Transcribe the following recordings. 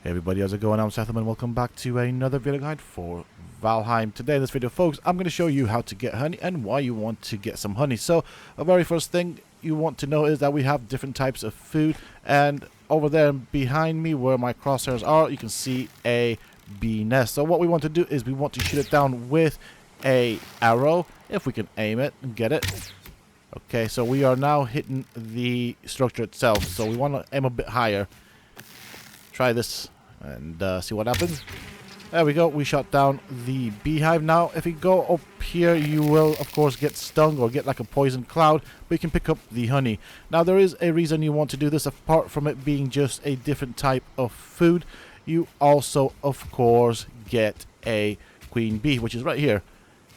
Hey everybody, how's it going? I'm Sethum and welcome back to another video guide for Valheim. Today in this video, folks, I'm going to show you how to get honey and why you want to get some honey. So, the very first thing you want to know is that we have different types of food, and over there behind me where my crosshairs are, you can see a bee nest. So what we want to do is we want to shoot it down with a arrow, if we can aim it and get it. Okay, so we are now hitting the structure itself, so we want to aim a bit higher. Try this and see what happens. There we go, we shot down the beehive. Now if you go up here, you will of course get stung or get like a poison cloud, but you can pick up the honey. Now there is a reason you want to do this. Apart from it being just a different type of food, you also of course get a queen bee, which is right here.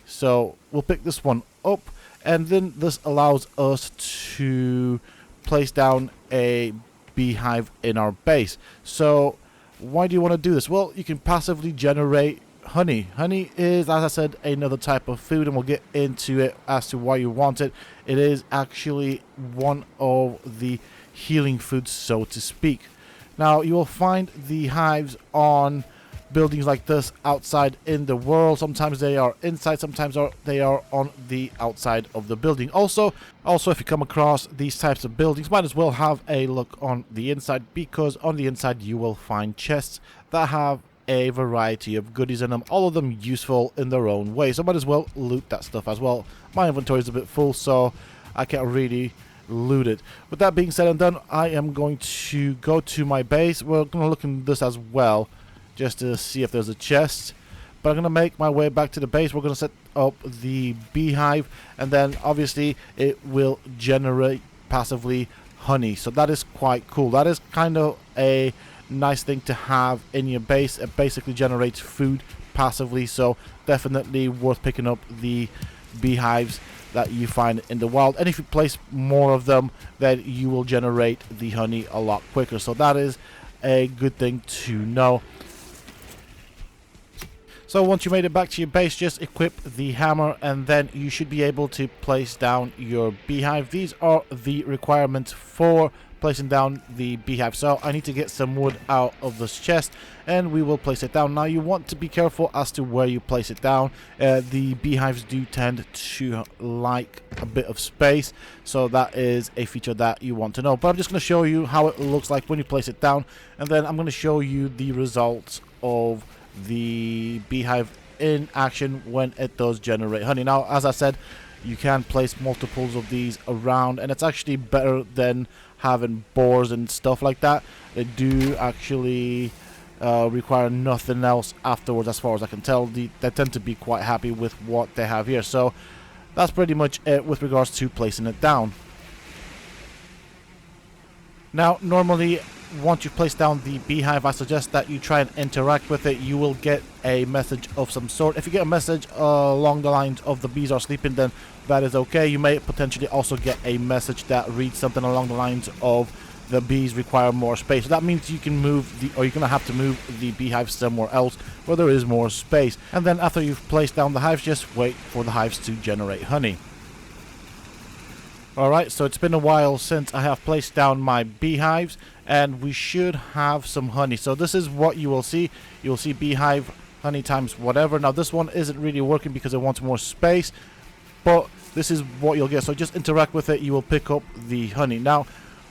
So we'll pick this one up, and then this allows us to place down a beehive in our base. So why do you want to do this? Well, you can passively generate honey. Honey is, as I said, another type of food, and we'll get into it as to why you want it. It is actually one of the healing foods, so to speak. Now you will find the hives on buildings like this outside in the world. Sometimes they are inside, sometimes they are on the outside of the building. Also if you come across these types of buildings, might as well have a look on the inside, because on the inside you will find chests that have a variety of goodies in them, all of them useful in their own way. So might as well loot that stuff as well. My inventory is a bit full, so I can't really loot it. With that being said and done, I am going to go to my base. We're going to look in this as well, just to see if there's a chest. But I'm going to make my way back to the base. We're going to set up the beehive, and then obviously it will generate passively honey. So that is quite cool. That is kind of a nice thing to have in your base. It basically generates food passively, so definitely worth picking up the beehives that you find in the wild. And if you place more of them, then you will generate the honey a lot quicker. So that is a good thing to know. So once you made it back to your base, just equip the hammer, and then you should be able to place down your beehive. These are the requirements for placing down the beehive. So I need to get some wood out of this chest, and we will place it down. Now you want to be careful as to where you place it down. The beehives do tend to like a bit of space, so that is a feature that you want to know. But I'm just going to show you how it looks like when you place it down, and then I'm going to show you the results of the beehive in action when it does generate honey. Now, as I said, you can place multiples of these around, and it's actually better than having boars and stuff like that. They do actually require nothing else afterwards, as far as I can tell. They tend to be quite happy with what they have here. So that's pretty much it with regards to placing it down. Now, normally, once you've placed down the beehive, I suggest that you try and interact with it. You will get a message of some sort. If you get a message along the lines of the bees are sleeping, then that is okay. You may potentially also get a message that reads something along the lines of the bees require more space. So that means you can move you're going to have to move the beehive somewhere else where there is more space. And then after you've placed down the hives, just wait for the hives to generate honey. Alright, so it's been a while since I have placed down my beehives, and we should have some honey. So this is what you will see. You'll see beehive honey times whatever. Now this one isn't really working because it wants more space, but this is what you'll get. So just interact with it, you will pick up the honey. Now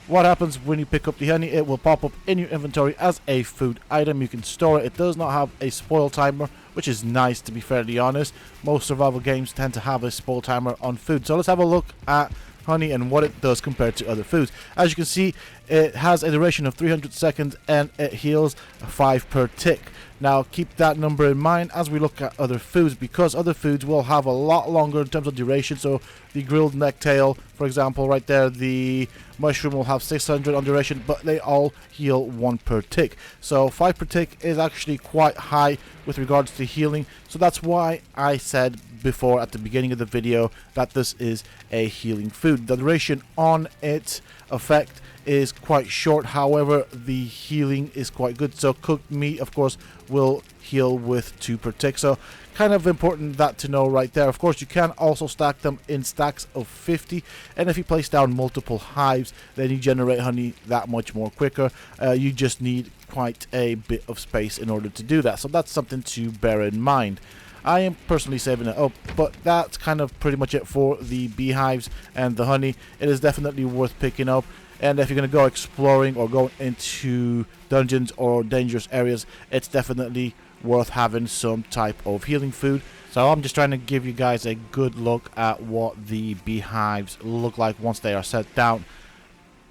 what happens when you pick up the honey? It will pop up in your inventory as a food item. You can store it. It does not have a spoil timer, which is nice, to be fairly honest. Most survival games tend to have a spoil timer on food. So let's have a look at honey and what it does compared to other foods. As you can see, it has a duration of 300 seconds and it heals 5 per tick. Now keep that number in mind as we look at other foods, because other foods will have a lot longer in terms of duration. So the grilled necktail, for example, right there, the mushroom will have 600 on duration, but they all heal 1 per tick. So 5 per tick is actually quite high with regards to healing. So that's why I said before at the beginning of the video that this is a healing food. The duration on its effect is quite short, however the healing is quite good. So cooked meat of course will heal with 2 per tick, so kind of important that to know right there. Of course you can also stack them in stacks of 50, and if you place down multiple hives then you generate honey that much more quicker. You just need quite a bit of space in order to do that, so that's something to bear in mind. I am personally saving it up, but that's kind of pretty much it for the beehives and the honey. It is definitely worth picking up, and if you're going to go exploring or go into dungeons or dangerous areas, it's definitely worth having some type of healing food. So I'm just trying to give you guys a good look at what the beehives look like once they are set down.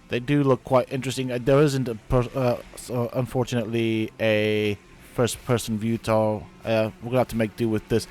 They do look quite interesting. There isn't unfortunately a first-person view, so we're gonna have to make do with this.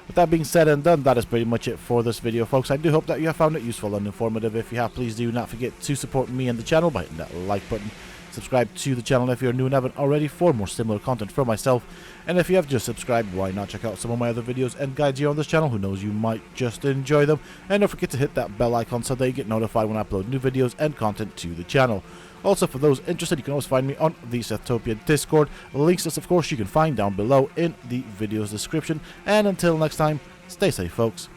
With that being said and done, that is pretty much it for this video, folks. I do hope that you have found it useful and informative. If you have, please do not forget to support me and the channel by hitting that like button. Subscribe to the channel if you're new and haven't already for more similar content from myself. And if you have just subscribed, why not check out some of my other videos and guides here on this channel? Who knows, you might just enjoy them. And don't forget to hit that bell icon so that you get notified when I upload new videos and content to the channel. Also, for those interested, you can always find me on the Sethum Discord. Links to this, of course, you can find down below in the video's description. And until next time, stay safe, folks.